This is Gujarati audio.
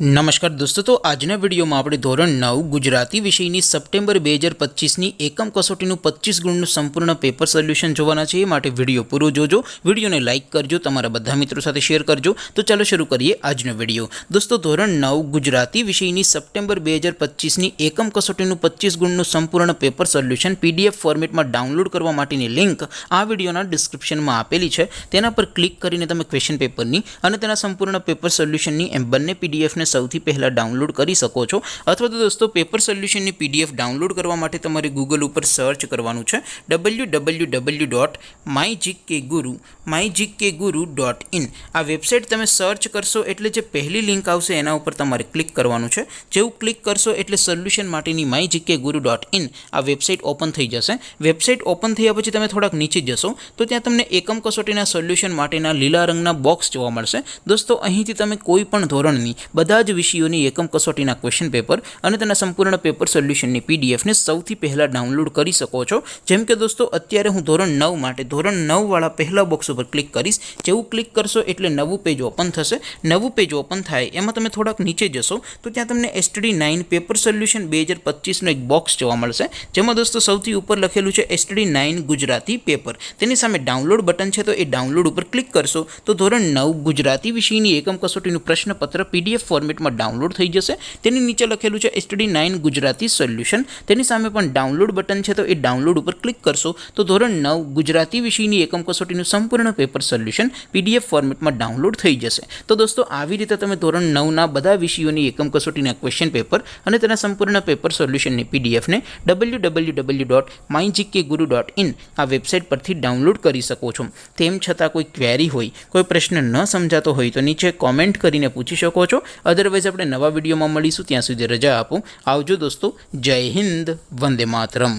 नमस्कार दोस्तों, तो आजना विडियो में આપણે ધોરણ 9 ગુજરાતી વિષયની સપ્ટેમ્બર 2025ની એકમ કસોટીનું 25 ગુણનું સંપૂર્ણ પેપર સોલ્યુશન જોવાના છે। એ માટે વિડિયો પૂરો જોજો, વિડિયોને લાઇક કરજો, તમારા બધા મિત્રો સાથે શેર કરજો। તો ચાલો શરૂ કરીએ આજનો વિડિયો। દોસ્તો, ધોરણ 9 ગુજરાતી વિષયની સપ્ટેમ્બર 2025ની એકમ કસોટીનું 25 ગુણનું સંપૂર્ણ પેપર સોલ્યુશન પીડીએફ ફોર્મેટમાં ડાઉનલોડ કરવા માટેની લિંક આ વિડિયોના ડિસ્ક્રિપ્શનમાં આપેલી છે। તેના પર ક્લિક કરીને તમે ક્વેશ્ચન પેપરની અને તેના સંપૂર્ણ પેપર સોલ્યુશનની એમ બંને પીડીએફ ને સૌથી પહેલા ડાઉનલોડ કરી શકો છો। અથવા તો દોસ્તો, પેપર સોલ્યુશનની પીડીએફ ડાઉનલોડ કરવા માટે તમારે ગૂગલ ઉપર સર્ચ કરવાનું છે www.mygkguru.in। આ વેબસાઇટ તમે સર્ચ કરશો એટલે જે પહેલી લિંક આવશે એના ઉપર તમારે ક્લિક કરવાનું છે। જેવું ક્લિક કરશો એટલે સોલ્યુશન માટેની mygkguru.in આ વેબસાઇટ ઓપન થઈ જશે। વેબસાઇટ ઓપન થયા પછી તમે થોડાક નીચે જશો તો ત્યાં તમને એકમ કસોટીના સોલ્યુશન માટેના લીલા રંગના બોક્સ જોવા મળશે। દોસ્તો, અહીંથી તમે કોઈ પણ ધોરણની બધા જ વિષયોની એકમ કસોટીના ક્વેશ્ચન પેપર અને તેના સંપૂર્ણ પેપર સોલ્યુશનની પીડીએફને સૌથી પહેલા ડાઉનલોડ કરી શકો છો। જેમ કે દોસ્તો, અત્યારે હું ધોરણ 9 માટે ધોરણ 9 વાળા પહેલા બોક્સ ઉપર ક્લિક કરીશ। જેવું ક્લિક કરશો એટલે નવું પેજ ઓપન થશે। નવું પેજ ઓપન થાય એમાં તમે થોડાક નીચે જશો તો ત્યાં તમને STD9 પેપર સોલ્યુશન 2025નો એક બોક્સ જોવા મળશે, જેમાં દોસ્તો સૌથી ઉપર લખેલું છે STD9 ગુજરાતી પેપર। તેની સામે ડાઉનલોડ બટન છે, તો એ ડાઉનલોડ ઉપર ક્લિક કરશો તો ધોરણ 9 ગુજરાતી વિષયની એકમ કસોટીનું પ્રશ્નપત્ર પીડીએફ ફોર્મેટમાં ડાઉનલોડ થઈ જશે। તેની નીચે લખેલું છે STD9 ગુજરાતી સોલ્યુશન, તેની સામે પણ ડાઉનલોડ બટન છે, તો એ ડાઉનલોડ ઉપર ક્લિક કરશો તો ધોરણ 9 ગુજરાતી વિષયની એકમ કસોટીનું સંપૂર્ણ પેપર સોલ્યુશન પીડીએફ ફોર્મેટમાં ડાઉનલોડ થઈ જશે। તો દોસ્તો, આવી રીતે તમે ધોરણ 9ના બધા વિષયોની એકમ કસોટીના ક્વેશ્ચન પેપર અને તેના સંપૂર્ણ પેપર સોલ્યુશનની પીડીએફને www.mygkguru.in આ વેબસાઇટ પરથી ડાઉનલોડ કરી શકો છો। તેમ છતાં કોઈ ક્વેરી હોય, કોઈ પ્રશ્ન ન સમજાતો હોય તો નીચે કોમેન્ટ કરીને પૂછી શકો છો। અદરવાઇઝ આપણે નવા વિડીયોમાં મળીશું, ત્યાં સુધી રજા આપો। આવજો દોસ્તો, જય હિન્દ, વંદે માતરમ।